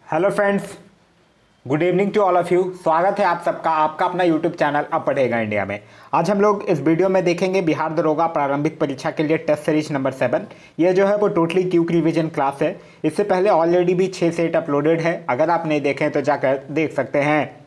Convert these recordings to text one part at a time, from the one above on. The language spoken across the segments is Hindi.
Hello friends, good evening to all of you. स्वागत है आप सबका आपका अपना यूट्यूब चैनल अब पढ़ेगा इंडिया में। आज हम लोग इस वीडियो में देखेंगे बिहार दरोगा प्रारंभिक परीक्षा के लिए टेस्ट सीरीज नंबर 7। ये जो है वो टोटली क्यूक रिवीजन क्लास है। इससे पहले ऑलरेडी भी 6 सेट अपलोडेड है, अगर आप नहीं देखें तो जाकर देख सकते हैं।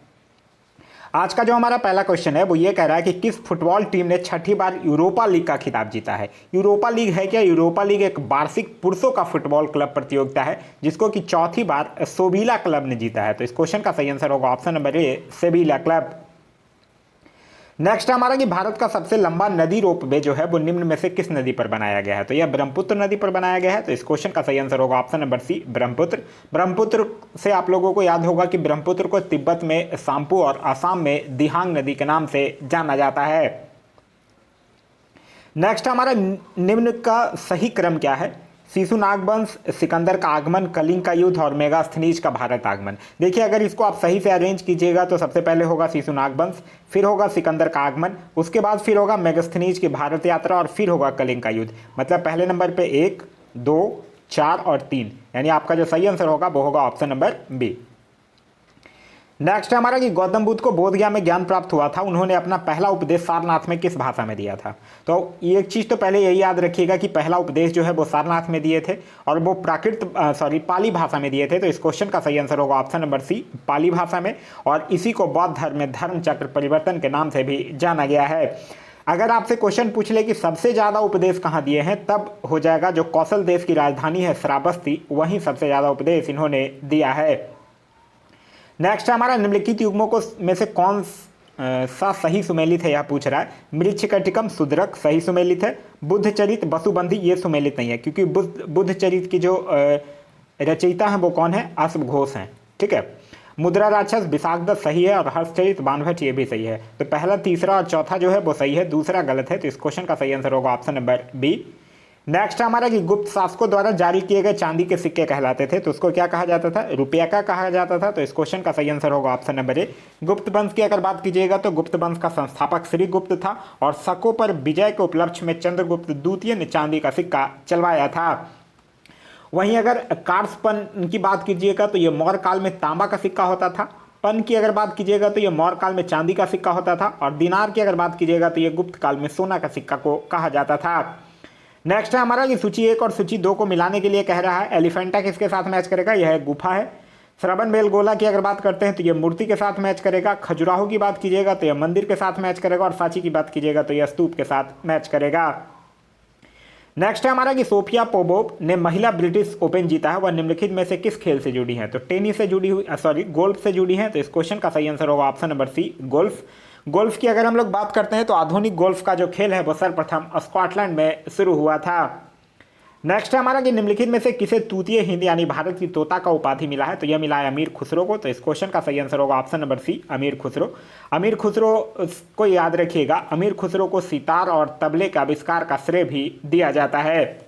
आज का जो हमारा पहला क्वेश्चन है वो ये कह रहा है कि किस फुटबॉल टीम ने छठी बार यूरोपा लीग का खिताब जीता है। यूरोपा लीग है क्या? यूरोपा लीग एक वार्षिक पुरुषों का फुटबॉल क्लब प्रतियोगिता है जिसको कि चौथी बार सोबीला क्लब ने जीता है। तो इस क्वेश्चन का सही आंसर होगा ऑप्शन नंबर ए, सेबीला क्लब। नेक्स्ट हमारा कि भारत का सबसे लंबा नदी रोपवे जो है वो निम्न में से किस नदी पर बनाया गया है। तो यह ब्रह्मपुत्र नदी पर बनाया गया है। तो इस क्वेश्चन का सही आंसर होगा option number C, Brahmaputra. Brahmaputra से आप लोगों को याद होगा कि ब्रह्मपुत्र को तिब्बत में सांपू और असम में दिहांग नदी के नाम से जाना जाता है। नेक्स्ट हमारा निम्न का सही क्रम क्या है? शिशुनाग वंश, सिकंदर का आगमन, कलिंग का युद्ध और मेगास्थनीज का भारत आगमन। देखिए, अगर इसको आप सही से अरेंज कीजिएगा तो सबसे पहले होगा शिशुनाग वंश, फिर होगा सिकंदर का आगमन, उसके बाद फिर होगा मेगास्थनीज की भारत यात्रा और फिर होगा कलिंग का युद्ध। मतलब पहले नंबर पे 1, 2, 4 और 3, यानी आपका जो सही आंसर होगा वो होगा ऑप्शन नंबर बी। नेक्स्ट हमारा कि गौतम बुद्ध को बोधगया में ज्ञान प्राप्त हुआ था, उन्होंने अपना पहला उपदेश सारनाथ में किस भाषा में दिया था। तो एक चीज़ तो पहले यही याद रखिएगा कि पहला उपदेश जो है वो सारनाथ में दिए थे और वो पाली भाषा में दिए थे। तो इस क्वेश्चन का सही आंसर होगा ऑप्शन नंबर सी, पाली भाषा में। और इसी को बौद्ध धर्म में धर्म चक्र परिवर्तन के नाम से भी जाना गया है। अगर आपसे क्वेश्चन पूछ ले कि सबसे ज़्यादा उपदेश कहाँ दिए हैं, तब हो जाएगा जो कौशल देश की राजधानी है श्रावस्ती, वहीं सबसे ज़्यादा उपदेश इन्होंने दिया है। नेक्स्ट हमारा निम्नलिखित युग्मों को में से कौन सा सही सुमेलित है, यह पूछ रहा है। मृच्छकटिकम सुदरक सही सुमेलित है। बुद्धचरित वसुबंधी ये सुमेलित नहीं है, क्योंकि बुद्धचरित की जो रचयिता हैं वो कौन है? अश्वघोष हैं। ठीक है। मुद्रा राक्षस विशाखदत्त सही है और हर्षचरित बाणभट्ट ये भी सही है। तो पहला, तीसरा और चौथा जो है वो सही है, दूसरा गलत है। तो इस क्वेश्चन का सही आंसर होगा ऑप्शन नंबर बी। नेक्स्ट हमारा कि गुप्त शासकों द्वारा जारी किए गए चांदी के सिक्के कहलाते थे, तो उसको क्या कहा जाता था? रुपया का कहा जाता था। तो इस क्वेश्चन का सही आंसर होगा ऑप्शन नंबर ए। गुप्त वंश की अगर बात कीजिएगा तो गुप्त वंश का संस्थापक श्री गुप्त था और शकों पर विजय के उपलक्ष्य में चंद्रगुप्त द्वितीय ने चांदी का सिक्का चलवाया था। वहीं अगर कार्सपन की बात कीजिएगा तो ये मौर्य काल में तांबा का सिक्का होता था। पन की अगर बात कीजिएगा तो ये मौर्य काल में चांदी का सिक्का होता था। और दिनार की अगर बात कीजिएगा तो ये गुप्त काल में सोना का सिक्का को कहा जाता था। नेक्स्ट है हमारा कि सूची 1 और सूची 2 को मिलाने के लिए कह रहा है। एलिफेंटा किसके साथ मैच करेगा? यह एक गुफा है। श्रवण बेलगोला की अगर बात करते हैं तो यह मूर्ति के साथ मैच करेगा। खजुराहो की बात कीजिएगा तो यह मंदिर के साथ मैच करेगा और सांची की बात कीजिएगा तो यह स्तूप के साथ मैच करेगा। नेक्स्ट है हमारा कि सोफिया पोबोव ने महिला ब्रिटिश ओपन जीता है, वह निम्नलिखित में से किस खेल से जुड़ी है? तो टेनिस से जुड़ी हुई, गोल्फ से जुड़ी है। तो इस क्वेश्चन का सही आंसर होगा option number C, golf. Golf की अगर हम लोग बात करते हैं तो आधुनिक गोल्फ का जो खेल है वो सर्वप्रथम स्कॉटलैंड में शुरू हुआ था। नेक्स्ट है हमारा कि निम्नलिखित में से किसे तूतीय हिंद यानी भारत की तोता का उपाधि मिला है? तो यह मिला है अमीर खुसरो को। तो इस क्वेश्चन का सही आंसर होगा ऑप्शन नंबर सी, अमीर खुसरो। अमीर खुसरो को याद रखिएगा, अमीर खुसरो को सितार और तबले के आविष्कार का श्रेय भी दिया जाता है।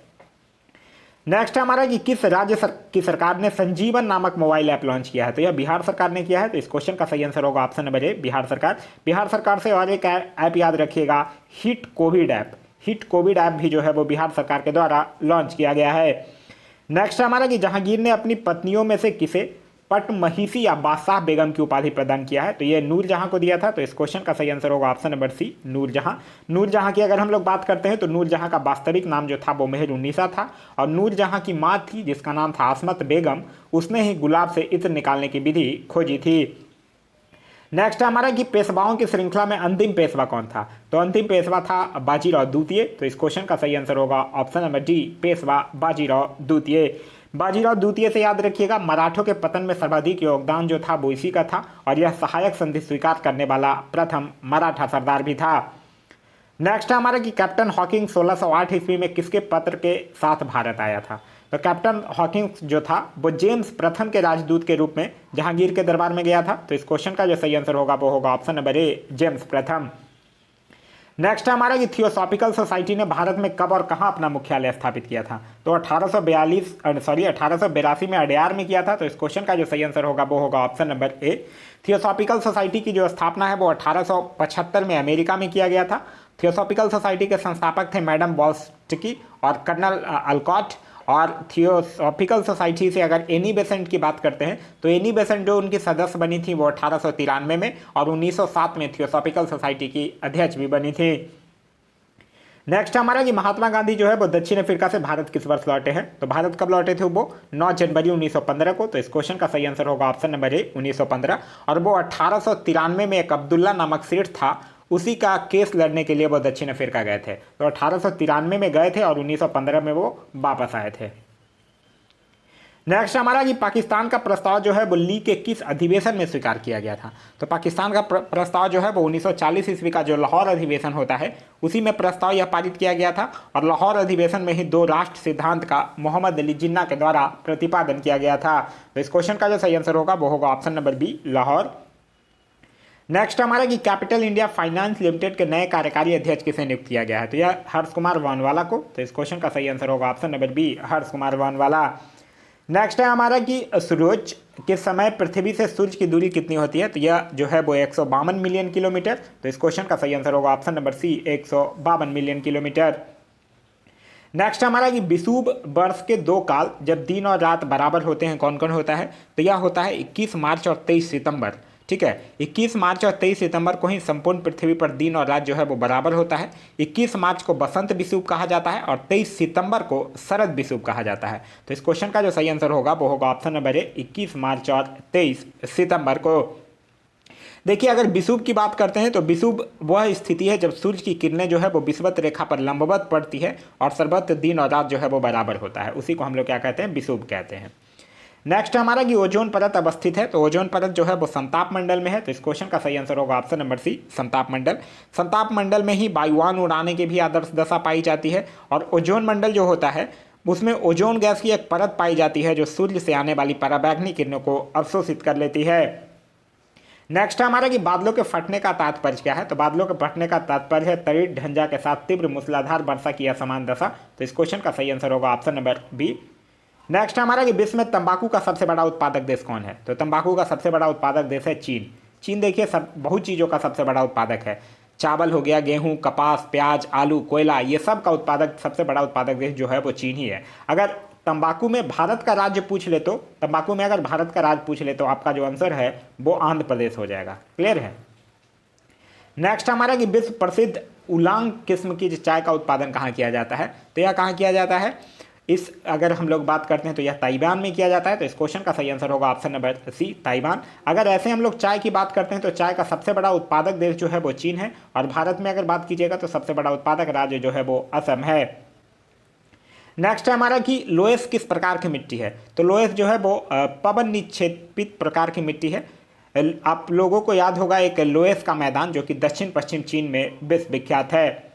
नेक्स्ट हमारा कि किस राज्य की सरकार ने संजीवन नामक मोबाइल ऐप लॉन्च किया है? तो यह बिहार सरकार ने किया है। तो इस क्वेश्चन का सही आंसर होगा ऑप्शन नंबर ए, बिहार सरकार। बिहार सरकार से और एक ऐप याद रखिएगा, hit Covid app. Hit Covid app भी जो है वो बिहार सरकार के द्वारा लॉन्च किया गया है। नेक्स्ट हमारा कि जहांगीर ने अपनी पत्नियों में से किसे पटमहिषी या बादशाह बेगम की उपाधि प्रदान किया है? तो ये नूरजहां को दिया था। तो इस क्वेश्चन का सही आंसर होगा option number C, Noorjahan. Noorjahan की अगर हम लोग बात करते हैं तो नूरजहां का वास्तविक नाम जो था वो मेहरुन्निसा था और नूरजहां की माँ थी जिसका नाम था आसमत बेगम, उसने ही गुलाब से इत्र निकालने की विधि खोजी थी। नेक्स्ट हमारा कि पेशवाओं की श्रृंखला में अंतिम पेशवा कौन था? तो अंतिम पेशवा था बाजीराव द्वितीय। तो इस क्वेश्चन का सही आंसर होगा option number D, Peshwa Bajirao द्वितीय। बाजीराव द्वितीय से याद रखिएगा, मराठों के पतन में सर्वाधिक योगदान जो था वो इसी का था और यह सहायक संधि स्वीकार करने वाला प्रथम मराठा सरदार भी था। नेक्स्ट हमारा कि कैप्टन हॉकिंग 1608 ईस्वी में किसके पत्र के साथ भारत आया था? तो कैप्टन हॉकिंग जो था वो जेम्स प्रथम के राजदूत के रूप में जहांगीर के दरबार में गया था। तो इस क्वेश्चन का जो सही आंसर होगा वो होगा ऑप्शन नंबर ए, जेम्स प्रथम। नेक्स्ट हमारा कि थियोसॉफिकल सोसाइटी ने भारत में कब और कहां अपना मुख्यालय स्थापित किया था? तो 1882 में अडयार में किया था। तो इस क्वेश्चन का जो सही आंसर होगा वो होगा ऑप्शन नंबर ए। थियोसॉफिकल सोसाइटी की जो स्थापना है वो 1875 में अमेरिका में किया गया था। थियोसॉफिकल सोसाइटी के संस्थापक थे मैडम वॉल्स्टकी और कर्नल अल्कॉट और थियोसॉफिकल सोसाइटी से अगर एनी बेसेंट की बात करते हैं तो एनी बेसेंट जो उनकी सदस्य बनी थी वो 1893 में और 1907 में थियोसॉफिकल सोसाइटी की अध्यक्ष भी बनी थी। नेक्स्ट हमारा कि महात्मा गांधी जो है वो दक्षिण अफ्रीका से भारत किस वर्ष लौटे हैं? तो भारत कब लौटे थे वो? 9 जनवरी 1915 को। तो इस क्वेश्चन का सही आंसर होगा ऑप्शन नंबर ए 1915। और वो 1893 में एक अब्दुल्ला नामक सेठ था, उसी का केस लड़ने के लिए वो दक्षिण अफ्रीका गए थे। तो 1893 में गए थे और 1915 में वो वापस आए थे। नेक्स्ट हमारा कि पाकिस्तान का प्रस्ताव जो है वो लीग के किस अधिवेशन में स्वीकार किया गया था? तो पाकिस्तान का प्रस्ताव जो है वो 1940 ईस्वी का जो लाहौर अधिवेशन होता है उसी में प्रस्ताव यह पारित किया गया था। और लाहौर अधिवेशन में ही 2 राष्ट्र सिद्धांत का मोहम्मद अली जिन्ना के द्वारा प्रतिपादन किया गया था। तो इस क्वेश्चन का जो सही आंसर होगा वो होगा option number B Lahore. Next हमारा कि कैपिटल इंडिया फाइनेंस लिमिटेड के नए कार्यकारी अध्यक्ष किसे नियुक्त किया गया है? तो यह हर्ष कुमार वानवाला को। तो इस क्वेश्चन का सही आंसर होगा option number B Harsh Kumar वानवाला। Next है हमारा कि सूरज के समय पृथ्वी से सूर्य की दूरी कितनी होती है? तो यह जो है वो 152 मिलियन किलोमीटर। तो इस क्वेश्चन का सही आंसर होगा option number C 152 million kilometre. Next हमारा कि विषुव वर्ष के 2 काल जब दिन और रात बराबर होते हैं कौन कौन होता है? तो यह होता है 21 मार्च और 23 सितंबर। ठीक है, 21 मार्च और 23 सितंबर को ही संपूर्ण पृथ्वी पर दिन और रात जो है वो बराबर होता है। 21 मार्च को बसंत विषुव कहा जाता है और 23 सितंबर को शरद विषुव कहा जाता है। तो इस क्वेश्चन का जो सही आंसर होगा वो होगा ऑप्शन नंबर ए 21 मार्च और 23 सितंबर को। देखिए अगर विषुव की बात करते हैं तो विषुव वह स्थिति है जब सूर्य की किरणें जो है वो विषुवत रेखा पर लंबवत पड़ती है और सर्वत्र दिन और रात जो है वो बराबर होता है, उसी को हम लोग क्या कहते हैं? विषुव कहते हैं। नेक्स्ट हमारा कि ओजोन परत अवस्थित है। तो ओजोन परत जो है वो समताप मंडल में है। तो इस क्वेश्चन का सही आंसर होगा ऑप्शन नंबर सी समताप मंडल। समताप मंडल में ही वायुयान उड़ाने की भी आदर्श दशा पाई जाती है। और ओजोन मंडल जो होता है उसमें ओजोन गैस की एक परत पाई जाती है जो सूर्य से आने वाली पराबैंगनी किरणों को अवशोषित कर लेती है। नेक्स्ट हमारा कि बादलों के फटने का तात्पर्य क्या है? तो बादलों के फटने का तात्पर्य है तड़ित ढंजा के साथ तीव्र मूसलाधार वर्षा की असमान दशा। तो इस क्वेश्चन का सही आंसर होगा ऑप्शन नंबर बी। नेक्स्ट हमारा कि विश्व में तंबाकू का सबसे बड़ा उत्पादक देश कौन है? तो तंबाकू का सबसे बड़ा उत्पादक देश है चीन। चीन देखिए सब बहुत चीज़ों का सबसे बड़ा उत्पादक है। चावल हो गया, गेहूं, कपास, प्याज, आलू, कोयला, ये सब का उत्पादक सबसे बड़ा उत्पादक देश जो है वो चीन ही है। अगर तंबाकू में भारत का राज्य पूछ ले तो तंबाकू में अगर भारत का राज्य पूछ ले तो आपका जो आंसर है वो आंध्र प्रदेश हो जाएगा। क्लियर है? नेक्स्ट हमारा कि विश्व प्रसिद्ध उलांग किस्म की चाय का उत्पादन कहाँ किया जाता है? तो यह कहाँ किया जाता है? इस अगर हम लोग बात करते हैं तो यह ताइवान में किया जाता है। तो इस क्वेश्चन का सही आंसर होगा ऑप्शन नंबर सी ताइवान। अगर ऐसे हम लोग चाय की बात करते हैं तो चाय का सबसे बड़ा उत्पादक देश जो है वो चीन है। और भारत में अगर बात कीजिएगा तो सबसे बड़ा उत्पादक राज्य जो है वो असम है। नेक्स्ट है हमारा कि लोएस किस प्रकार की मिट्टी है? तो लोएस जो है वो पवन निक्षेपित प्रकार की मिट्टी है। आप लोगों को याद होगा एक लोएस का मैदान जो कि दक्षिण पश्चिम चीन में विश्वविख्यात है।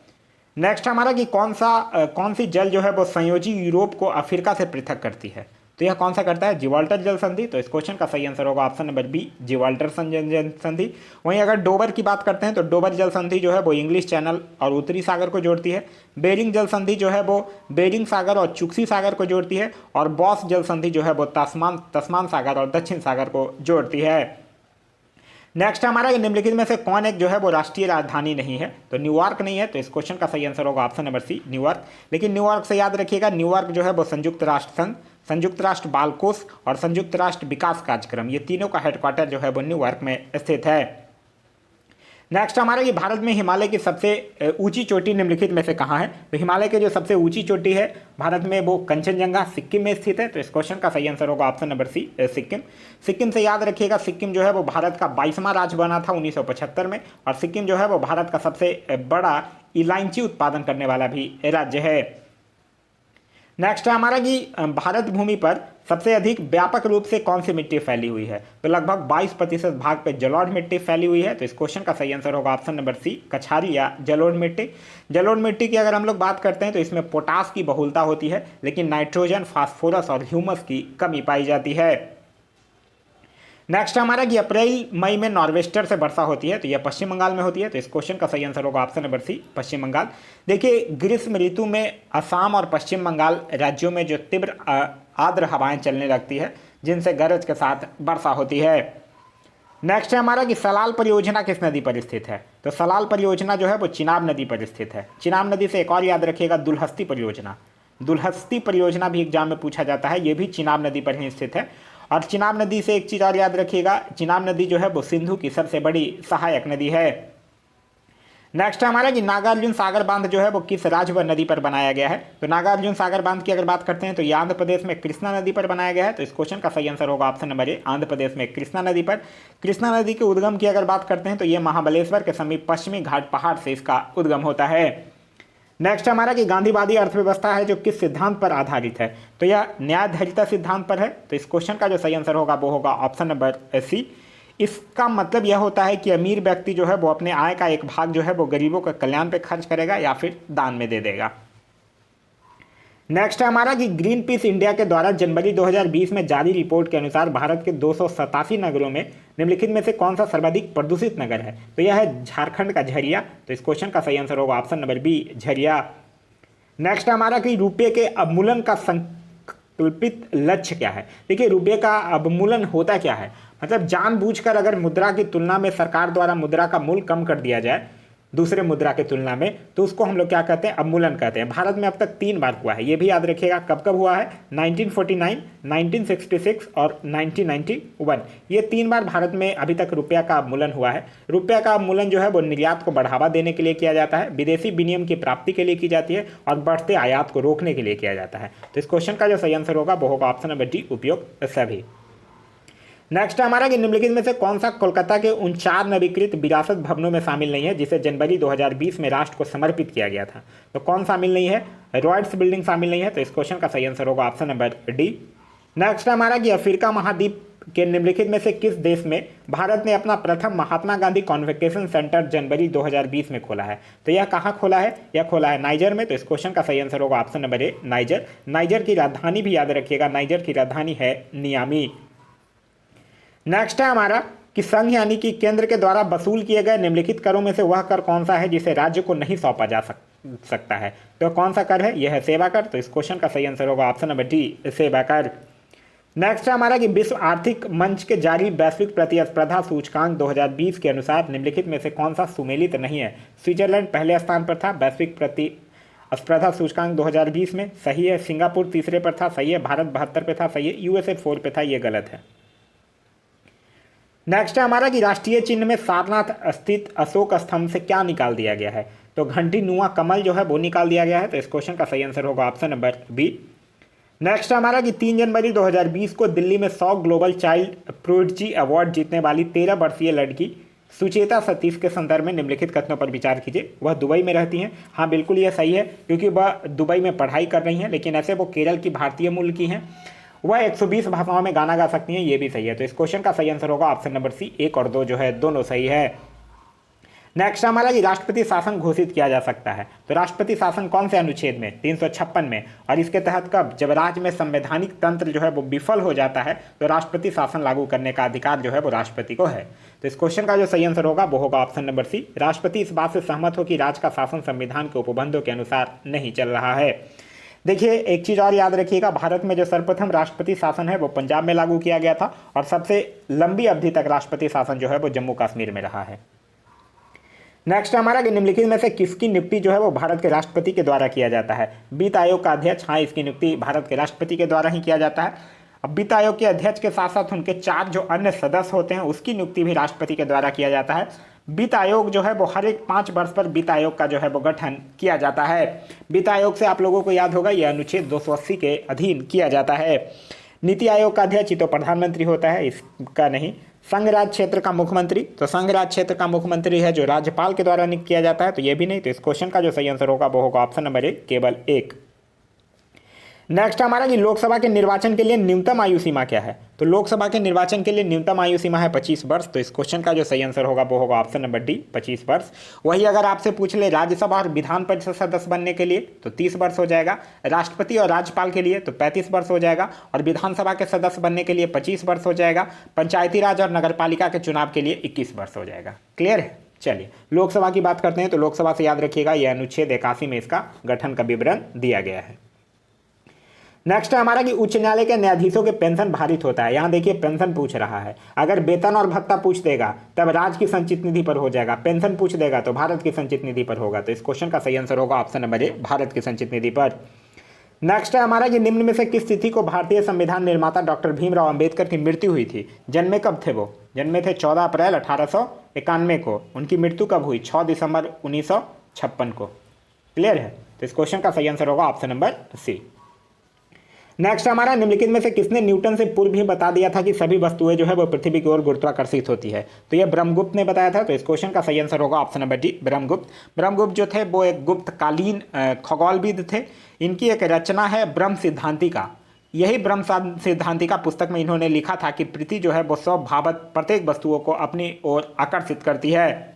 नेक्स्ट हमारा कि कौन सी जल जो है वो संयोजी यूरोप को अफ्रीका से पृथक करती है? तो यह कौन सा करता है? जिब्राल्टर जल संधि। तो इस क्वेश्चन का सही आंसर होगा ऑप्शन नंबर बी जिब्राल्टर जल संधि। वहीं अगर डोबर की बात करते हैं तो डोबर जल संधि जो है वो इंग्लिश चैनल और उत्तरी सागर को जोड़ती है। बेरिंग जल संधि जो है वो बेरिंग सागर और चुक्सी सागर को जोड़ती है। और बॉस जल संधि जो है वो तस्मान सागर और दक्षिण सागर को जोड़ती है। नेक्स्ट हमारा निम्नलिखित में से कौन एक जो है वो राष्ट्रीय राजधानी नहीं है? तो न्यूयॉर्क नहीं है। तो इस क्वेश्चन का सही आंसर होगा ऑप्शन नंबर सी न्यूयॉर्क। लेकिन न्यूयॉर्क से याद रखिएगा न्यूयॉर्क जो है वो संयुक्त राष्ट्र संघ, संयुक्त राष्ट्र बाल कोष और संयुक्त राष्ट्र विकास कार्यक्रम, ये तीनों का हेडक्वार्टर जो है वो न्यूयॉर्क में स्थित है। नेक्स्ट हमारा ये भारत में हिमालय की सबसे ऊंची चोटी निम्नलिखित में से कहाँ है? तो हिमालय की जो सबसे ऊंची चोटी है भारत में वो कंचनजंगा सिक्किम में स्थित है। तो इस क्वेश्चन का सही आंसर होगा option number C Sikkim. Sikkim से याद रखिएगा सिक्किम जो है वो भारत का 22वां राज्य बना था 1975 में। और सिक्किम जो है वो भारत का सबसे बड़ा इलायची उत्पादन करने वाला भी राज्य है। नेक्स्ट है हमारा कि भारत भूमि पर सबसे अधिक व्यापक रूप से कौन सी मिट्टी फैली हुई है? तो लगभग 22% भाग पे जलोढ़ मिट्टी फैली हुई है। तो इस क्वेश्चन का सही आंसर होगा ऑप्शन नंबर सी कछारी या जलोढ़ मिट्टी। जलोढ़ मिट्टी की अगर हम लोग बात करते हैं तो इसमें पोटास की बहुलता होती है लेकिन नाइट्रोजन, फास्फोरस और ह्यूमस की कमी पाई जाती है। नेक्स्ट हमारा कि अप्रैल मई में नॉर्वेस्टर से वर्षा होती है। तो यह पश्चिम बंगाल में होती है। तो इस क्वेश्चन का सही आंसर होगा ऑप्शन नंबर सी पश्चिम बंगाल। देखिए ग्रीष्म ऋतु में असम और पश्चिम बंगाल राज्यों में जो तीव्र आर्द्र हवाएं चलने लगती है जिनसे गरज के साथ वर्षा होती है। नेक्स्ट है हमारा कि सलाल परियोजना किस नदी पर स्थित है? तो सलाल परियोजना जो है वो चिनाब नदी पर स्थित है। चिनाब नदी से एक और याद रखिएगा दुलहस्ती परियोजना। दुलहस्ती परियोजना भी एग्जाम में पूछा जाता है, ये भी चिनाब नदी पर ही स्थित है। और चिनाब नदी से एक चीज़ और याद रखिएगा, चिनाब नदी जो है वो सिंधु की सबसे बड़ी सहायक नदी है। नेक्स्ट है हमारा कि नागार्जुन सागर बांध जो है वो किस राज्य व नदी पर बनाया गया है। तो नागार्जुन सागर बांध की अगर बात करते हैं तो ये आंध्र प्रदेश में कृष्णा नदी पर बनाया गया है। तो इस क्वेश्चन का सही आंसर होगा ऑप्शन नंबर ए, आंध्र प्रदेश में कृष्णा नदी पर। कृष्णा नदी के उद्गम की अगर बात करते हैं तो ये महाबलेश्वर के समीप पश्चिमी घाट पहाड़ से इसका उद्गम होता है। नेक्स्ट हमारा कि गांधीवादी अर्थव्यवस्था है जो किस सिद्धांत पर आधारित है। तो यह न्यायधारिता सिद्धांत पर है। तो इस क्वेश्चन का जो सही आंसर होगा वो होगा ऑप्शन नंबर सी। इसका मतलब यह होता है कि अमीर व्यक्ति जो है वो अपने आय का एक भाग जो है वो गरीबों के कल्याण पे खर्च करेगा या फिर दान में दे देगा। नेक्स्ट है हमारा कि ग्रीन पीस इंडिया के द्वारा जनवरी 2020 में जारी रिपोर्ट के अनुसार भारत के 287 नगरों में निम्नलिखित में से कौन सा सर्वाधिक प्रदूषित नगर है। तो यह है झारखंड का झरिया। तो इस क्वेश्चन का सही आंसर होगा option number B, Jharia. Next हमारा कि रुपये के अवमूलन का संकल्पित लक्ष्य क्या है। देखिए रुपये का अवमूलन होता क्या है, मतलब जानबूझकर अगर मुद्रा की तुलना में सरकार द्वारा मुद्रा का मूल्य कम कर दिया जाए दूसरे मुद्रा की तुलना में, तो उसको हम लोग क्या कहते हैं, अवमूलन कहते हैं। भारत में अब तक 3 बार हुआ है, ये भी याद रखिएगा। कब कब हुआ है, 1949, 1966 और 1991। ये 3 बार भारत में अभी तक रुपया का अवमूलन हुआ है। रुपया का अवमूलन जो है वो निर्यात को बढ़ावा देने के लिए किया जाता है, विदेशी विनिमय की प्राप्ति के लिए की जाती है और बढ़ते आयात को रोकने के लिए किया जाता है। तो इस क्वेश्चन का जो सही आंसर होगा वो होगा ऑप्शन नंबर डी, उपयोग सभी। नेक्स्ट हमारा कि निम्नलिखित में से कौन सा कोलकाता के उन 4 नवीकृत विरासत भवनों में शामिल नहीं है जिसे जनवरी 2020 में राष्ट्र को समर्पित किया गया था। तो कौन शामिल नहीं है, रॉयट्स बिल्डिंग शामिल नहीं है। तो इस क्वेश्चन का सही आंसर होगा ऑप्शन नंबर डी। नेक्स्ट हमारा कि अफ्रीका महाद्वीप के निम्नलिखित में से किस देश में भारत ने अपना प्रथम महात्मा गांधी कॉन्वोकेशन सेंटर जनवरी 2020 में खोला है। तो यह कहाँ खोला है, यह खोला है नाइजर में। तो इस क्वेश्चन का सही आंसर होगा ऑप्शन नंबर ए, नाइजर। नाइजर की राजधानी भी याद रखिएगा, नाइजर की राजधानी है नियामी। नेक्स्ट है हमारा कि संघ यानी कि केंद्र के द्वारा वसूल किए गए निम्नलिखित करों में से वह कर कौन सा है जिसे राज्य को नहीं सौंपा जा सकता है। तो कौन सा कर है, यह है सेवा कर। तो इस क्वेश्चन का सही आंसर होगा ऑप्शन नंबर डी, सेवा कर। नेक्स्ट है हमारा कि विश्व आर्थिक मंच के जारी वैश्विक प्रतिस्पर्धा सूचकांक 2020 के अनुसार निम्नलिखित में से कौन सा सुमेलित नहीं है। स्विट्जरलैंड पहले स्थान पर था वैश्विक प्रतिस्पर्धा सूचकांक 2020 में, सही है। सिंगापुर तीसरे पर था, सही है। भारत 72 पे था, सही है। यूएसए 4 पे था, ये गलत है। नेक्स्ट है हमारा कि राष्ट्रीय चिन्ह में सारनाथ स्थित अशोक स्तंभ से क्या निकाल दिया गया है। तो घंटी नुआ कमल जो है वो निकाल दिया गया है। तो इस क्वेश्चन का सही आंसर होगा ऑप्शन नंबर बी। नेक्स्ट हमारा कि 3 जनवरी 2020 को दिल्ली में 100 ग्लोबल चाइल्ड प्रोडिजी अवार्ड जीतने वाली 13 वर्षीय लड़की सुचेता सतीश के संदर्भ में निम्नलिखित कथनों पर विचार कीजिए। वह दुबई में रहती हैं। हाँ बिल्कुल ये सही है, क्योंकि वह दुबई में पढ़ाई कर रही हैं, लेकिन ऐसे वो केरल की भारतीय मूल की हैं। वह 120 भाषाओं में गाना गा सकती हैं, ये भी सही है। तो इस क्वेश्चन का सही आंसर होगा ऑप्शन नंबर सी, 1 और 2 जो है दोनों सही है। नेक्स्ट हमारा कि राष्ट्रपति शासन घोषित किया जा सकता है। तो राष्ट्रपति शासन कौन से अनुच्छेद में, 356 में। और इसके तहत कब, जब राज्य में संवैधानिक तंत्र जो है वो विफल हो जाता है तो राष्ट्रपति शासन लागू करने का अधिकार जो है वो राष्ट्रपति को है। तो इस क्वेश्चन का जो सही आंसर होगा वो होगा ऑप्शन नंबर सी। राष्ट्रपति इस बात से सहमत हो कि राज्य का शासन संविधान के उपबंधों के अनुसार नहीं चल रहा है। देखिए एक चीज़ और याद रखिएगा, भारत में जो सर्वप्रथम राष्ट्रपति शासन है वो पंजाब में लागू किया गया था और सबसे लंबी अवधि तक राष्ट्रपति शासन जो है वो जम्मू कश्मीर में रहा है। नेक्स्ट हमारा कि निम्नलिखित में से किसकी नियुक्ति जो है वो भारत के राष्ट्रपति के द्वारा किया जाता है। वित्त आयोग का अध्यक्ष, हाँ इसकी नियुक्ति भारत के राष्ट्रपति के द्वारा ही किया जाता है। अब वित्त आयोग के अध्यक्ष के साथ साथ उनके 4 जो अन्य सदस्य होते हैं उसकी नियुक्ति भी राष्ट्रपति के द्वारा किया जाता है। वित्त आयोग जो है वो हर एक 5 वर्ष पर वित्त आयोग का जो है वो गठन किया जाता है। वित्त आयोग से आप लोगों को याद होगा यह अनुच्छेद 280 के अधीन किया जाता है। नीति आयोग का अध्यक्ष तो प्रधानमंत्री होता है, इसका नहीं। संघ राज्य क्षेत्र का मुख्यमंत्री, तो संघ राज्य क्षेत्र का मुख्यमंत्री है जो राज्यपाल के द्वारा नियुक्त किया जाता है, तो ये भी नहीं। तो इस क्वेश्चन का जो सही आंसर होगा वो होगा ऑप्शन नंबर 1, केवल 1। नेक्स्ट हमारा कि लोकसभा के निर्वाचन के लिए न्यूनतम आयु सीमा क्या है। तो लोकसभा के निर्वाचन के लिए न्यूनतम आयु सीमा है 25 वर्ष। तो इस क्वेश्चन का जो सही आंसर होगा वो होगा ऑप्शन नंबर डी, 25 वर्ष। वही अगर आपसे पूछ ले राज्यसभा और विधान परिषद सदस्य बनने के लिए तो 30 वर्ष हो जाएगा, राष्ट्रपति और राज्यपाल के लिए तो 35 वर्ष हो जाएगा, और विधानसभा के सदस्य बनने के लिए 25 वर्ष हो जाएगा, पंचायती राज और नगरपालिका के चुनाव के लिए 21 वर्ष हो जाएगा। क्लियर है। चलिए लोकसभा की बात करते हैं। तो लोकसभा से याद रखिएगा यह अनुच्छेद 81 में इसका गठन का विवरण दिया गया है। नेक्स्ट है हमारा कि उच्च न्यायालय के न्यायाधीशों के पेंशन भारित होता है। यहाँ देखिए पेंशन पूछ रहा है, अगर वेतन और भत्ता पूछ देगा तब राज्य की संचित निधि पर हो जाएगा, पेंशन पूछ देगा तो भारत की संचित निधि पर होगा। तो इस क्वेश्चन का सही आंसर होगा ऑप्शन नंबर ए, भारत की संचित निधि पर। नेक्स्ट है हमारा कि निम्न में से किस तिथि को भारतीय संविधान निर्माता डॉक्टर भीमराव अंबेडकर की मृत्यु हुई थी। जन्मे कब थे वो? जन्मे थे 14 अप्रैल 1891 को। उनकी मृत्यु कब हुई? 6 दिसंबर 1956 को। क्लियर है? तो इस क्वेश्चन का सही आंसर होगा ऑप्शन नंबर सी। नेक्स्ट हमारा निम्नलिखित में से किसने न्यूटन से पूर्व ही बता दिया था कि सभी वस्तुएं जो है वो पृथ्वी की ओर गुरुत्वाकर्षित होती है? तो ये ब्रह्मगुप्त ने बताया था। तो इस क्वेश्चन का सही आंसर होगा option number D, Brahmagupta. Brahmagupta जो थे वो एक गुप्तकालीन खगोलविद थे। इनकी एक रचना है ब्रह्म सिद्धांतिका। यही ब्रह्म सिद्धांतिका पुस्तक में इन्होंने लिखा था कि पृथ्वी जो है वो स्वभावतः प्रत्येक वस्तुओं को अपनी ओर आकर्षित करती है।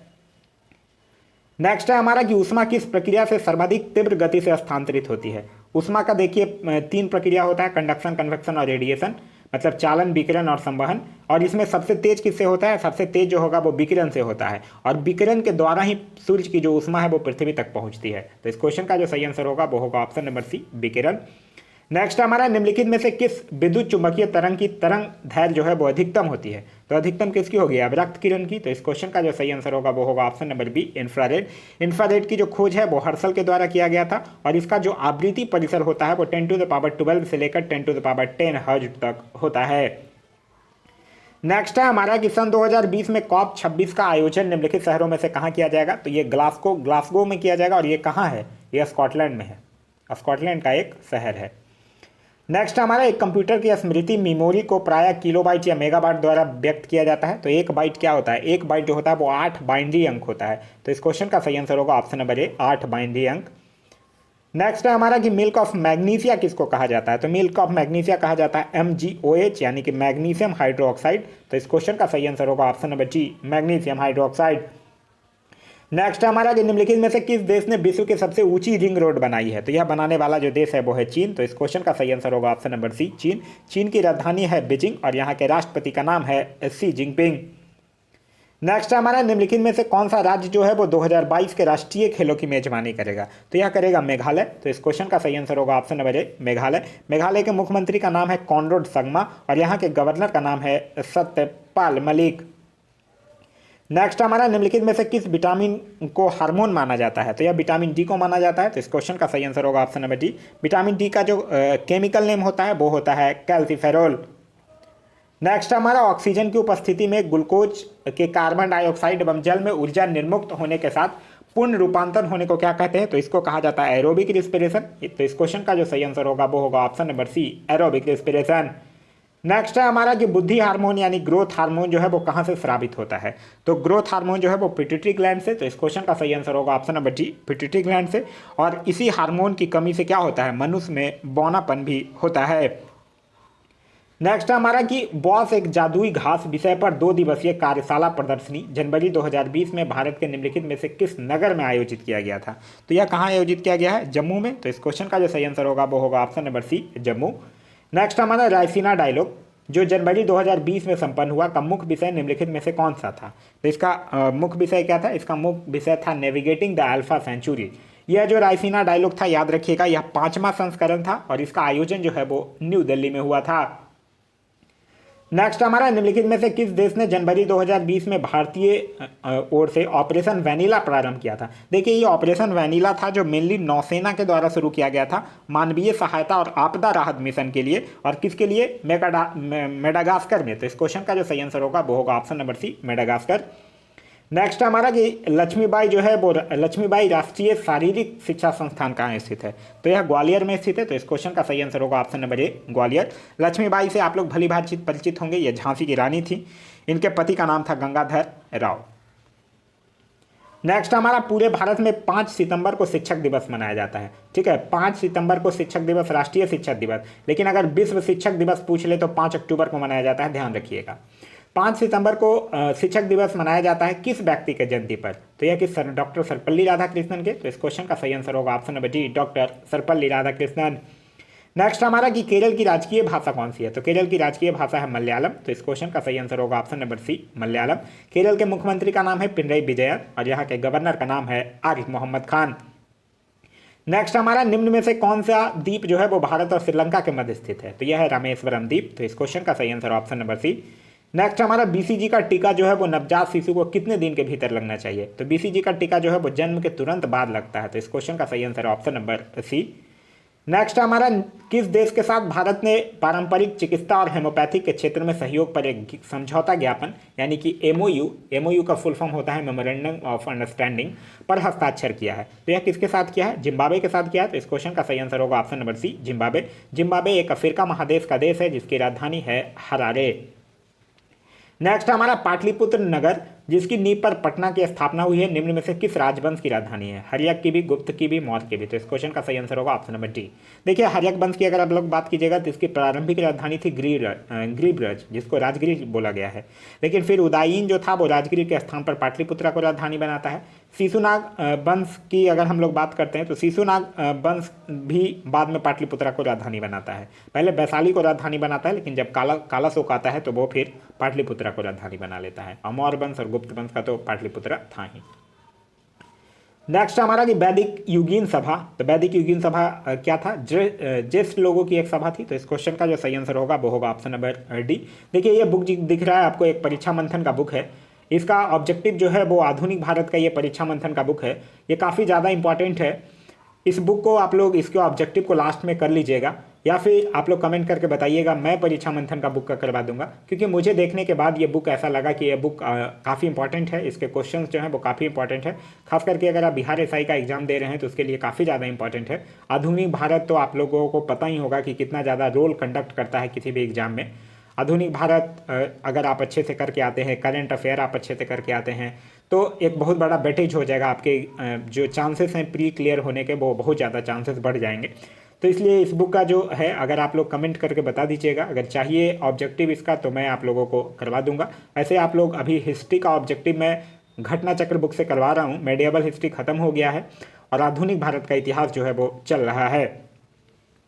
नेक्स्ट है हमारा कि ऊष्मा किस प्रक्रिया से सर्वाधिक तीव्र गति से स्थानांतरित होती है? ऊष्मा का देखिए 3 प्रक्रिया होता है, कंडक्शन, कन्वेक्शन और रेडिएशन, मतलब चालन, विकिरण और संवहन। और इसमें सबसे तेज किससे होता है? सबसे तेज जो होगा वो विकिरण से होता है, और विकिरण के द्वारा ही सूर्य की जो ऊष्मा है वो पृथ्वी तक पहुंचती है। तो इस क्वेश्चन का जो सही आंसर होगा वो होगा ऑप्शन नंबर सी, विकिरण। नेक्स्ट हमारा निम्नलिखित में से किस विद्युत चुंबकीय तरंग की तरंग दैर्घ्य जो है वो अधिकतम होती है? तो अधिकतम किसकी होगी? अवरक्त किरण की। तो इस क्वेश्चन का जो सही आंसर होगा वो होगा option number B, infrared. Infrared की जो खोज है वो हर्शल के द्वारा किया गया था, और इसका जो आवृत्ति परिसर होता है वो 10⁻12 से लेकर 10⁻10 हर्ट्ज तक होता है। नेक्स्ट है हमारा कि सन 2020 में COP 26 का आयोजन निम्नलिखित शहरों में से कहाँ किया जाएगा? तो ये ग्लासगो में किया जाएगा, और ये कहाँ है? ये स्कॉटलैंड में है। स्कॉटलैंड का एक शहर है। नेक्स्ट हमारा एक कंप्यूटर की स्मृति मेमोरी को प्रायः किलोबाइट या मेगाबाइट द्वारा व्यक्त किया जाता है। तो एक बाइट क्या होता है? एक बाइट जो होता है वो 8 बाइनरी अंक होता है। तो इस क्वेश्चन का सही आंसर होगा ऑप्शन नंबर ए, 8 बाइनरी अंक। नेक्स्ट है हमारा कि मिल्क ऑफ मैग्नीशिया किसको कहा जाता है? तो मिल्क ऑफ मैग्नीशिया कहा जाता है MgOH, यानी कि मैग्नीशियम हाइड्रोक्साइड। तो इस क्वेश्चन का सही आंसर होगा ऑप्शन नंबर जी, मैग्नीशियम हाइड्रोक्साइड। नेक्स्ट हमारा कि निम्नलिखित में से किस देश ने विश्व की सबसे ऊंची रिंग रोड बनाई है? तो यह बनाने वाला जो देश है वो है चीन। तो इस क्वेश्चन का सही आंसर होगा ऑप्शन नंबर सी, चीन। चीन की राजधानी है बीजिंग, और यहाँ के राष्ट्रपति का नाम है शी जिनपिंग। नेक्स्ट हमारा निम्नलिखित में से कौन सा राज्य जो है वो 2022 के राष्ट्रीय खेलों की मेजबानी करेगा? तो यह करेगा मेघालय। तो इस क्वेश्चन का सही आंसर होगा ऑप्शन नंबर ए, मेघालय। मेघालय के मुख्यमंत्री का नाम है कॉनराड संगमा, और यहाँ के गवर्नर का नाम है सत्यपाल मलिक। नेक्स्ट हमारा निम्नलिखित में से किस विटामिन को हार्मोन माना जाता है? तो यह विटामिन डी को माना जाता है। तो इस क्वेश्चन का सही आंसर होगा option number D. Vitamin D का जो केमिकल नेम होता है वो होता है कैल्सीफेरोल। नेक्स्ट हमारा ऑक्सीजन की उपस्थिति में ग्लूकोज के कार्बन डाइऑक्साइड एवं जल में ऊर्जा निर्मुक्त होने के साथ पूर्ण रूपांतरण होने को क्या कहते हैं? तो इसको कहा जाता है एरोबिक रिस्पिरेशन। तो इस क्वेश्चन का जो सही आंसर होगा वो होगा option number C, aerobic respiration. Next है हमारा कि बुद्धि हार्मोन यानी ग्रोथ हार्मोन जो है वो कहाँ से स्रावित होता है? तो ग्रोथ हार्मोन जो है वो पिट्यूटरी ग्लैंड से। तो इस क्वेश्चन का सही आंसर होगा option number D, pituitary gland से। और इसी हार्मोन की कमी से क्या होता है? मनुष्य में बौनापन भी होता है। नेक्स्ट हमारा कि बॉस एक जादुई घास विषय पर 2 दिवसीय कार्यशाला प्रदर्शनी जनवरी 2020 में भारत के निम्नलिखित में से किस नगर में आयोजित किया गया था? तो यह कहाँ आयोजित किया गया है? जम्मू में। तो इस क्वेश्चन का जो सही आंसर होगा वो होगा option number C, Jammu. Next हमारा रायसीना डायलॉग जो जनवरी 2020 में संपन्न हुआ का मुख्य विषय निम्नलिखित में से कौन सा था? तो इसका मुख्य विषय क्या था? इसका मुख्य विषय था नेविगेटिंग द अल्फा सेंचुरी। यह जो रायसीना डायलॉग था, याद रखिएगा, यह 5वां संस्करण था, और इसका आयोजन जो है वो न्यू दिल्ली में हुआ था। नेक्स्ट हमारा निम्नलिखित में से किस देश ने जनवरी 2020 में भारतीय ओर से ऑपरेशन वैनिला प्रारंभ किया था? देखिए ये ऑपरेशन वैनिला था जो मेनली नौसेना के द्वारा शुरू किया गया था, मानवीय सहायता और आपदा राहत मिशन के लिए। और किसके लिए? मेडागास्कर में। तो इस क्वेश्चन का जो सही आंसर होगा वो होगा option number C, Madagascar. Next हमारा कि लक्ष्मीबाई जो है वो लक्ष्मीबाई राष्ट्रीय शारीरिक शिक्षा संस्थान कहाँ स्थित है? तो यह ग्वालियर में स्थित है। तो इस क्वेश्चन का सही आंसर होगा option number A, Gwalior. Lakshmibai से आप लोग भली भांति परिचित होंगे, ये झांसी की रानी थी। इनके पति का नाम था गंगाधर राव। नेक्स्ट हमारा पूरे भारत में 5 सितंबर को शिक्षक दिवस मनाया जाता है। ठीक है, 5 सितंबर को शिक्षक दिवस, राष्ट्रीय शिक्षक दिवस। लेकिन अगर विश्व शिक्षक दिवस पूछ ले तो 5 अक्टूबर को मनाया जाता है, ध्यान रखिएगा। 5 सितंबर को शिक्षक दिवस मनाया जाता है किस व्यक्ति के जयंती पर? तो यह किस डॉक्टर सर्वपल्ली राधाकृष्णन के। तो इस क्वेश्चन का सही आंसर होगा option number D, doctor Sarvepalli Radhakrishnan. Next हमारा कि केरल की राजकीय भाषा कौन सी है? तो केरल की राजकीय भाषा है मलयालम। तो इस क्वेश्चन का सही आंसर होगा option number C, Malayalam. Kerala के मुख्यमंत्री का नाम है पिनरई विजयन, और यहाँ के गवर्नर का नाम है आरिफ मोहम्मद खान। नेक्स्ट हमारा निम्न में से कौन सा द्वीप जो है वो भारत और श्रीलंका के मध्य स्थित है? तो यह है रामेश्वरम द्वीप। तो इस क्वेश्चन का सही answer option number C. Next हमारा BCG का टीका जो है वो नवजात शिशु को कितने दिन के भीतर लगना चाहिए? तो BCG का टीका जो है वो जन्म के तुरंत बाद लगता है। तो इस क्वेश्चन का सही answer option number C. Next हमारा, किस देश के साथ भारत ने पारंपरिक चिकित्सा और होम्योपैथी के क्षेत्र में सहयोग पर एक समझौता ज्ञापन यानी कि एमओयू का फुल फॉर्म होता है मेमोरेंडम ऑफ अंडरस्टैंडिंग पर हस्ताक्षर किया है? तो यह किसके साथ किया है? जिम्बाब्वे के साथ किया है। तो इस क्वेश्चन का सही आंसर होगा option number C, Zimbabwe. Zimbabwe एक अफ्रीका महादेश का देश है जिसकी राजधानी है हरारे। नेक्स्ट हमारा, पाटलिपुत्र नगर जिसकी नींव पर पटना की स्थापना हुई है, निम्न में से किस राजवंश की राजधानी है? हर्यक की भी, गुप्त की भी, मौर्य की भी? तो इस क्वेश्चन का सही आंसर होगा ऑप्शन नंबर डी। देखिए, हर्यक वंश की अगर आप लोग बात कीजिएगा तो इसकी प्रारंभिक राजधानी थी ग्रीब्रज, जिसको राजगिरी बोला गया है। लेकिन फिर उदायीन जो था वो राजगिरी के स्थान पर पाटलिपुत्रा को राजधानी बनाता है। शिशुनाग वंश की अगर हम लोग बात करते हैं तो शिशुनाग वंश भी बाद में पाटलिपुत्रा को राजधानी बनाता है। पहले वैशाली को राजधानी बनाता है, लेकिन जब काला शोक आता है तो वो फिर पाटलिपुत्रा को राजधानी बना लेता है। मौर्य वंश और गुप्त वंश का तो पाटलिपुत्रा था ही। नेक्स्ट हमारा कि वैदिक युगीन सभा, तो वैदिक युगीन सभा क्या था? ज्येष्ठ लोगों की एक सभा थी। तो इस क्वेश्चन का जो सही आंसर होगा वो होगा ऑप्शन नंबर डी। देखिए, ये बुक दिख रहा है आपको, एक परीक्षा मंथन का बुक है। इसका ऑब्जेक्टिव जो है वो आधुनिक भारत का ये परीक्षा मंथन का बुक है। ये काफ़ी ज़्यादा इंपॉर्टेंट है। इस बुक को आप लोग इसके ऑब्जेक्टिव को लास्ट में कर लीजिएगा, या फिर आप लोग कमेंट करके बताइएगा, मैं परीक्षा मंथन का बुक का करवा दूंगा। क्योंकि मुझे देखने के बाद ये बुक ऐसा लगा कि ये बुक काफ़ी इंपॉर्टेंट है। इसके क्वेश्चंस जो हैं वो काफ़ी इंपॉर्टेंट है। खास करके अगर आप बिहार एसआई का एग्जाम दे रहे हैं तो उसके लिए काफ़ी ज़्यादा इंपॉर्टेंट है। आधुनिक भारत तो आप लोगों को पता ही होगा कि कितना ज़्यादा रोल कंडक्ट करता है किसी भी एग्जाम में। आधुनिक भारत अगर आप अच्छे से करके आते हैं, करंट अफेयर आप अच्छे से करके आते हैं, तो एक बहुत बड़ा वेटेज हो जाएगा। आपके जो चांसेस हैं प्री क्लियर होने के वो बहुत ज़्यादा चांसेस बढ़ जाएंगे। तो इसलिए इस बुक का जो है, अगर आप लोग कमेंट करके बता दीजिएगा, अगर चाहिए ऑब्जेक्टिव इसका तो मैं आप लोगों को करवा दूंगा। ऐसे आप लोग अभी हिस्ट्री का ऑब्जेक्टिव मैं घटना चक्र बुक से करवा रहा हूँ। मेडिएवल हिस्ट्री खत्म हो गया है और आधुनिक भारत का इतिहास जो है वो चल रहा है।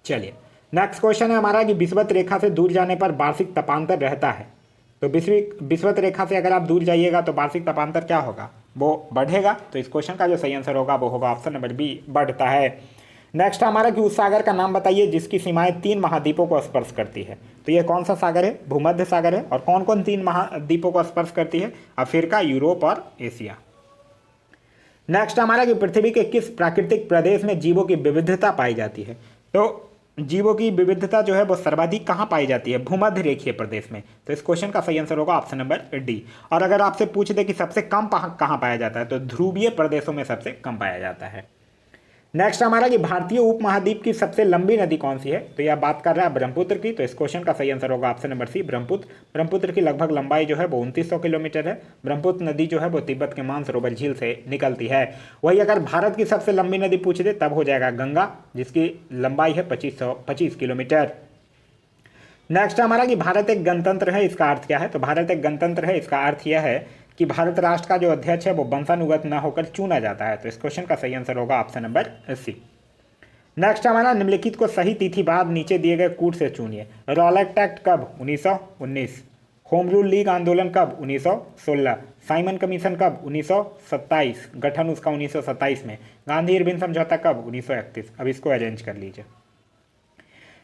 चलिए, नेक्स्ट क्वेश्चन है हमारा कि विषुवत रेखा से दूर जाने पर वार्षिक तपांतर रहता है। तो विषुवत रेखा से अगर आप दूर जाइएगा तो वार्षिक तपांतर क्या होगा? वो बढ़ेगा। तो इस क्वेश्चन का जो सही आंसर होगा वो होगा ऑप्शन नंबर बी, बढ़ता है। नेक्स्ट हमारा कि उस सागर का नाम बताइए जिसकी सीमाएं 3 महाद्वीपों को स्पर्श करती है। तो ये कौन सा सागर है? भूमध्य सागर है। और कौन कौन 3 महाद्वीपों को स्पर्श करती है? अफ्रीका, यूरोप और एशिया। नेक्स्ट हमारा कि पृथ्वी के किस प्राकृतिक प्रदेश में जीवों की विविधता पाई जाती है? तो जीवों की विविधता जो है वो सर्वाधिक कहाँ पाई जाती है? भूमध्य रेखीय प्रदेश में। तो इस क्वेश्चन का सही आंसर होगा ऑप्शन नंबर डी। और अगर आपसे पूछ दे कि सबसे कम कहाँ पाया जाता है, तो ध्रुवीय प्रदेशों में सबसे कम पाया जाता है। नेक्स्ट हमारा कि भारतीय उपमहाद्वीप की सबसे लंबी नदी कौन सी है? तो यह बात कर रहा है ब्रह्मपुत्र की। तो इस क्वेश्चन का सही आंसर होगा option number C, Brahmaputra. Brahmaputra की लगभग लंबाई जो है वो 2900 किलोमीटर है। ब्रह्मपुत्र नदी जो है वो तिब्बत के मानसरोवर झील से निकलती है। वही अगर भारत की सबसे लंबी नदी पूछ दे तब हो जाएगा गंगा, जिसकी लंबाई है 2525 किलोमीटर। नेक्स्ट हमारा कि भारत एक गणतंत्र है, इसका अर्थ क्या है? तो भारत एक गणतंत्र है, इसका अर्थ यह है कि भारत राष्ट्र का जो अध्यक्ष है वो वंशानुगत न होकर चुना जाता है। तो इस क्वेश्चन का सही आंसर होगा ऑप्शन नंबर सी। नेक्स्ट हमारा, निम्नलिखित को सही तिथि बाद नीचे दिए गए कूट से चुनिए। रॉलेट एक्ट कब? 1919। होम रूल लीग आंदोलन कब? 1916। साइमन कमीशन कब? 1927। गठन उसका 1927 में। गांधी इरविन समझौता कब? 1931। अब इसको अरेंज कर लीजिए।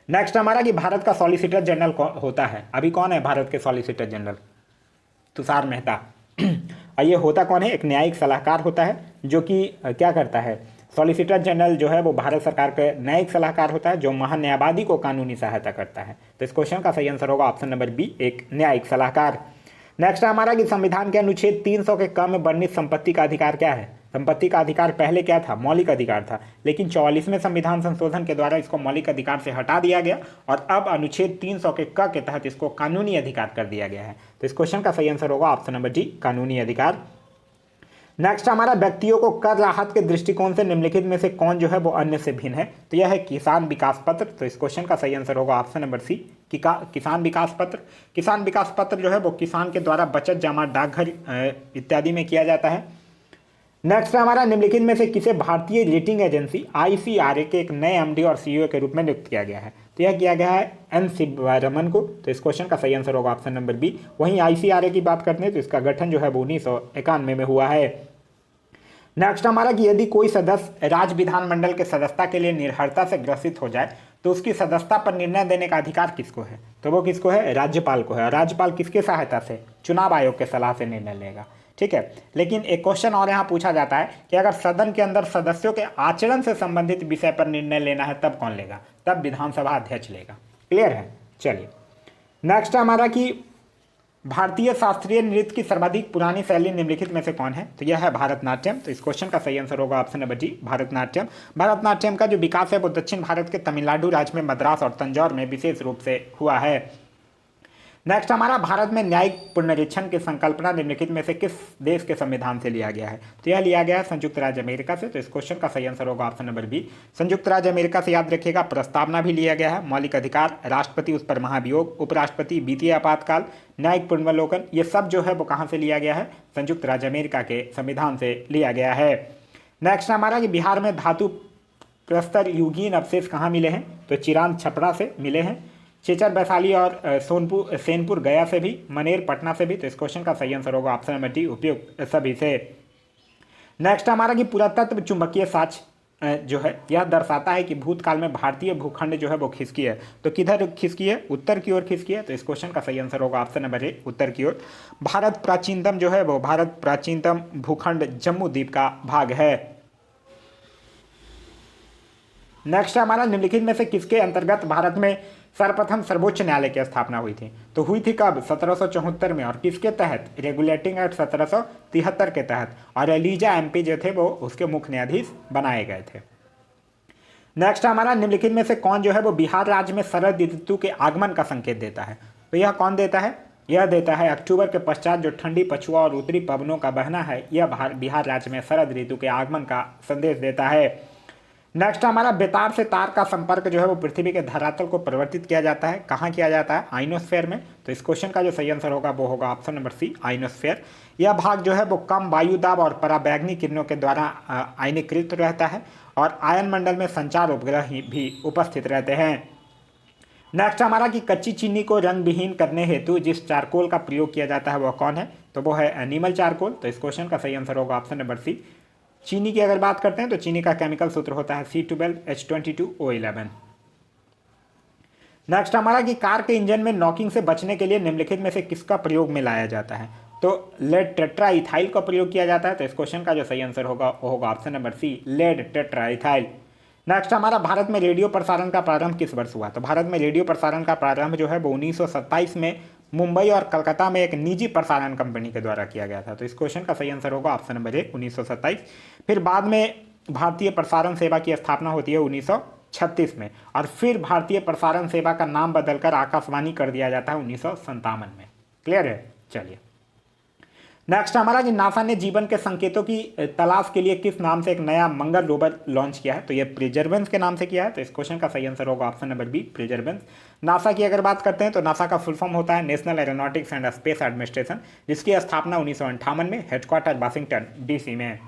नेक्स्ट हमारा कि भारत का सॉलिसिटर जनरल होता है, अभी कौन है भारत के सॉलिसिटर जनरल? तुषार मेहता। और ये होता कौन है? एक न्यायिक सलाहकार होता है जो कि क्या करता है? सॉलिसिटर जनरल जो है वो भारत सरकार का न्यायिक सलाहकार होता है जो महान्यायवादी को कानूनी सहायता करता है। तो इस क्वेश्चन का सही आंसर होगा ऑप्शन नंबर बी, एक न्यायिक सलाहकार। नेक्स्ट हमारा कि संविधान के अनुच्छेद 300 के क में वर्णित संपत्ति का अधिकार क्या है? संपत्ति का अधिकार पहले क्या था? मौलिक अधिकार था, लेकिन 44वें संविधान संशोधन के द्वारा इसको मौलिक अधिकार से हटा दिया गया और अब अनुच्छेद 300 के क के तहत इसको कानूनी अधिकार कर दिया गया है। तो इस क्वेश्चन का सही आंसर होगा ऑप्शन नंबर डी, कानूनी अधिकार। नेक्स्ट हमारा, व्यक्तियों को कर राहत के दृष्टिकोण से निम्नलिखित में से कौन जो है वो अन्य से भिन्न है? तो यह है किसान विकास पत्र। तो इस क्वेश्चन का सही आंसर होगा ऑप्शन नंबर सी, किसान विकास पत्र। किसान विकास पत्र जो है वो किसान के द्वारा बचत जमा, डाकघर इत्यादि में किया जाता है। नेक्स्ट हमारा, निम्नलिखित में से किसे भारतीय रेटिंग एजेंसी ICRA के एक नए MD और CEO के रूप में नियुक्त किया गया है? तो यह किया गया है N शिवरमन को। तो इस क्वेश्चन का सही आंसर होगा ऑप्शन नंबर बी। वहीं ICRA की बात करते हैं तो इसका गठन जो है वो 1991 में हुआ है। नेक्स्ट हमारा कि यदि कोई सदस्य राज्य विधानमंडल के सदस्यता के लिए निर्भरता से ग्रसित हो जाए तो उसकी सदस्यता पर निर्णय देने का अधिकार किसको है? तो वो किसको है? राज्यपाल को है। और राज्यपाल किसके सहायता से? चुनाव आयोग के सलाह से निर्णय लेगा। ठीक है। लेकिन एक क्वेश्चन और यहाँ पूछा जाता है कि अगर सदन के अंदर सदस्यों के आचरण से संबंधित विषय पर निर्णय लेना है तब कौन लेगा? तब विधानसभा अध्यक्ष लेगा। क्लियर है? चलिए नेक्स्ट हमारा कि भारतीय शास्त्रीय नृत्य की सर्वाधिक पुरानी शैली निम्नलिखित में से कौन है? तो यह है भारतनाट्यम। तो इस क्वेश्चन का सही आंसर होगा option number D, Bharatanatyam. Bharatanatyam का जो विकास है वो दक्षिण भारत के तमिलनाडु राज्य में मद्रास और तंजौर में विशेष रूप से हुआ है। नेक्स्ट हमारा भारत में न्यायिक पुनरीक्षण की संकल्पना निम्नलिखित में से किस देश के संविधान से लिया गया है? तो यह लिया गया है संयुक्त राज्य अमेरिका से। तो इस क्वेश्चन का सही आंसर होगा ऑप्शन नंबर बी, संयुक्त राज्य अमेरिका से। याद रखिएगा प्रस्तावना भी लिया गया है, मौलिक अधिकार, राष्ट्रपति उस पर महाभियोग, उपराष्ट्रपति, वित्तीय आपातकाल, न्यायिक पुनर्वलोकन, ये सब जो है वो कहाँ से लिया गया है? संयुक्त राज्य अमेरिका के संविधान से लिया गया है। नेक्स्ट हमारा कि बिहार में धातु प्रस्तर युगीन अवशेष कहाँ मिले हैं? तो चिरांद छपरा से मिले हैं, चेचर वैशाली और सेनपुर गया से भी, मनेर पटना से भी। तो इस क्वेश्चन का सही आंसर होगा ऑप्शन नंबर डी, उपयुक्त सभी से। नेक्स्ट हमारा कि पुरातत्व चुंबकीय साक्ष्य जो है यह दर्शाता है कि भूतकाल में भारतीय भूखंड जो है वो खिसकी है। तो किधर खिसकी है? उत्तर की ओर खिसकी है। तो इस क्वेश्चन का सही आंसर होगा ऑप्शन नंबर ए, उत्तर की ओर। भारत प्राचीनतम जो है वो भारत प्राचीनतम भूखंड जम्मू द्वीप का भाग है। नेक्स्ट हमारा निम्नलिखित में से किसके अंतर्गत भारत में सर्वप्रथम सर्वोच्च न्यायालय की स्थापना हुई थी? तो हुई थी कब? 1774 में। और किसके तहत? रेगुलेटिंग एक्ट 1773 के तहत। और एलिजा एमपी जो थे वो उसके मुख्य न्यायाधीश बनाए गए थे। नेक्स्ट हमारा निम्नलिखित में से कौन जो है वो बिहार राज्य में शरद ऋतु के आगमन का संकेत देता है? तो यह कौन देता है? यह देता है अक्टूबर के पश्चात जो ठंडी पछुआ और उत्तरी पवनों का बहना है, यह बिहार राज्य में शरद ऋतु के आगमन का संदेश देता है। नेक्स्ट हमारा बेतार से तार का संपर्क जो है वो पृथ्वी के धरातल को परिवर्तित किया जाता है। कहाँ किया जाता है? आइनोस्फेयर में। तो इस क्वेश्चन का जो सही आंसर होगा वो होगा ऑप्शन नंबर सी, आइनोस्फेयर। यह भाग जो है वो कम वायु दाब और पराबैंगनी किरणों के द्वारा आयनीकृत रहता है और आयन मंडल में संचार उपग्रह भी उपस्थित रहते हैं। नेक्स्ट हमारा कि कच्ची चीनी को रंग विहीन करने हेतु जिस चारकोल का प्रयोग किया जाता है वह कौन है? तो वो है एनिमल चारकोल। तो इस क्वेश्चन का सही आंसर होगा ऑप्शन नंबर सी। चीनी की अगर बात करते हैं तो चीनी का केमिकल सूत्र होता है C12H22O11। नेक्स्ट हमारा कि कार के इंजन में नॉकिंग से बचने के लिए निम्नलिखित में से किसका प्रयोग में लाया जाता है? तो लेड टेट्राइथाइल का प्रयोग किया जाता है। तो इस क्वेश्चन का जो सही आंसर होगा वो होगा option number C, lead tetraethyl. Next हमारा भारत में रेडियो प्रसारण का प्रारंभ किस वर्ष हुआ? तो भारत में रेडियो प्रसारण का प्रारंभ जो है वो 1927 में मुंबई और कलकत्ता में एक निजी प्रसारण कंपनी के द्वारा किया गया था। तो इस क्वेश्चन का सही आंसर होगा ऑप्शन नंबर ए, 1927। फिर बाद में भारतीय प्रसारण सेवा की स्थापना होती है 1936 में, और फिर भारतीय प्रसारण सेवा का नाम बदलकर आकाशवाणी कर दिया जाता है 1957 में। क्लियर है? चलिए नेक्स्ट हमारा कि नासा ने जीवन के संकेतों की तलाश के लिए किस नाम से एक नया मंगल रोवर लॉन्च किया है? तो ये प्रिजर्वेंस के नाम से किया है। तो इस क्वेश्चन का सही आंसर होगा option number B, perseverance. NASA की अगर बात करते हैं तो नासा का फुल फॉर्म होता है national aeronautics and space administration, जिसकी स्थापना 1958 में, हेडक्वार्टर वाशिंगटन डीसी में।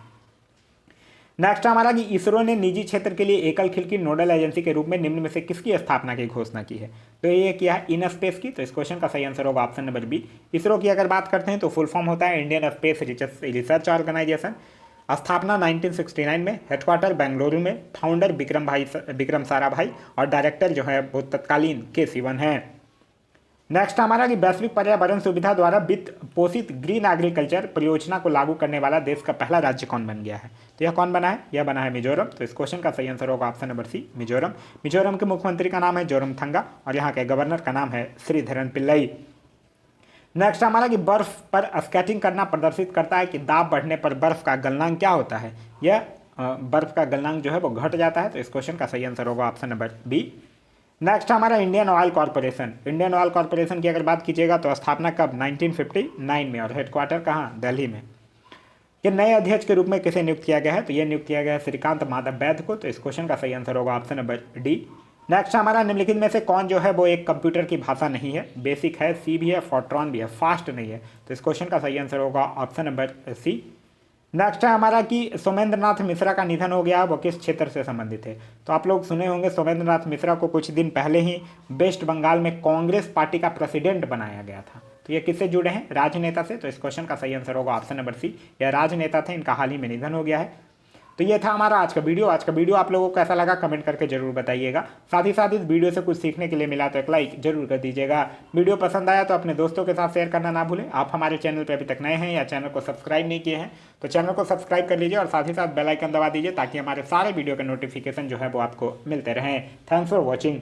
नेक्स्ट हमारा कि इसरो ने निजी क्षेत्र के लिए एकल खिड़की नोडल एजेंसी के रूप में निम्न में से किसकी स्थापना की घोषणा की है? तो ये किया है इन स्पेस की। तो इस क्वेश्चन का सही आंसर होगा ऑप्शन नंबर बी। इसरो की अगर बात करते हैं तो फुल फॉर्म होता है इंडियन स्पेस रिसर्च ऑर्गेनाइजेशन, स्थापना 1969 में, हेडक्वार्टर बेंगलुरु में, फाउंडर विक्रम साराभाई और डायरेक्टर जो है वो तत्कालीन के सिवन हैं। नेक्स्ट हमारा कि वैश्विक पर्यावरण सुविधा द्वारा वित्त पोषित ग्रीन एग्रीकल्चर परियोजना को लागू करने वाला देश का पहला राज्य कौन बन गया है? तो यह कौन बना है? यह बना है मिजोरम। तो इस क्वेश्चन का सही आंसर होगा option number C, Mizoram. Mizoram के मुख्यमंत्री का नाम है जोरमथंगा और यहाँ के गवर्नर का नाम है श्रीधरन पिल्लई। नेक्स्ट हमारा कि बर्फ पर स्केटिंग करना प्रदर्शित करता है कि दाब बढ़ने पर बर्फ का गलनांक क्या होता है? यह बर्फ का गलनांक जो है वो घट जाता है। तो इस क्वेश्चन का सही आंसर होगा ऑप्शन नंबर बी। नेक्स्ट हमारा Indian oil corporation. Indian oil corporation की अगर बात कीजिएगा तो स्थापना कब? 1959 में, और हेडक्वार्टर कहाँ? दिल्ली में। ये नए अध्यक्ष के रूप में किसे नियुक्त किया गया है? तो ये नियुक्त किया गया है श्रीकांत माधव वैद्य को। तो इस क्वेश्चन का सही आंसर होगा ऑप्शन नंबर डी। नेक्स्ट हमारा निम्नलिखित में से कौन जो है वो एक कंप्यूटर की भाषा नहीं है? बेसिक है, सी भी है, फॉर्ट्रॉन भी है, फास्ट नहीं है। तो इस क्वेश्चन का सही आंसर होगा ऑप्शन नंबर सी। नेक्स्ट है हमारा कि सोमेंद्रनाथ मिश्रा का निधन हो गया, वो किस क्षेत्र से संबंधित है? तो आप लोग सुने होंगे सोमेंद्रनाथ मिश्रा को कुछ दिन पहले ही वेस्ट बंगाल में कांग्रेस पार्टी का प्रेसिडेंट बनाया गया था। तो ये किससे जुड़े हैं? राजनेता से। तो इस क्वेश्चन का सही आंसर होगा ऑप्शन नंबर सी, यह राजनेता थे, इनका हाल ही में निधन हो गया है। तो ये था हमारा आज का वीडियो आप लोगों को कैसा लगा कमेंट करके जरूर बताइएगा। साथ ही साथ इस वीडियो से कुछ सीखने के लिए मिला तो एक लाइक जरूर कर दीजिएगा। वीडियो पसंद आया तो अपने दोस्तों के साथ शेयर करना ना भूलें। आप हमारे चैनल पर अभी तक नए हैं या चैनल को सब्सक्राइब नहीं किए हैं तो चैनल को सब्सक्राइब कर लीजिए और साथ ही साथ बेल आइकन दबा दीजिए ताकि हमारे सारे वीडियो के नोटिफिकेशन जो है वो आपको मिलते रहें। Thanks for watching.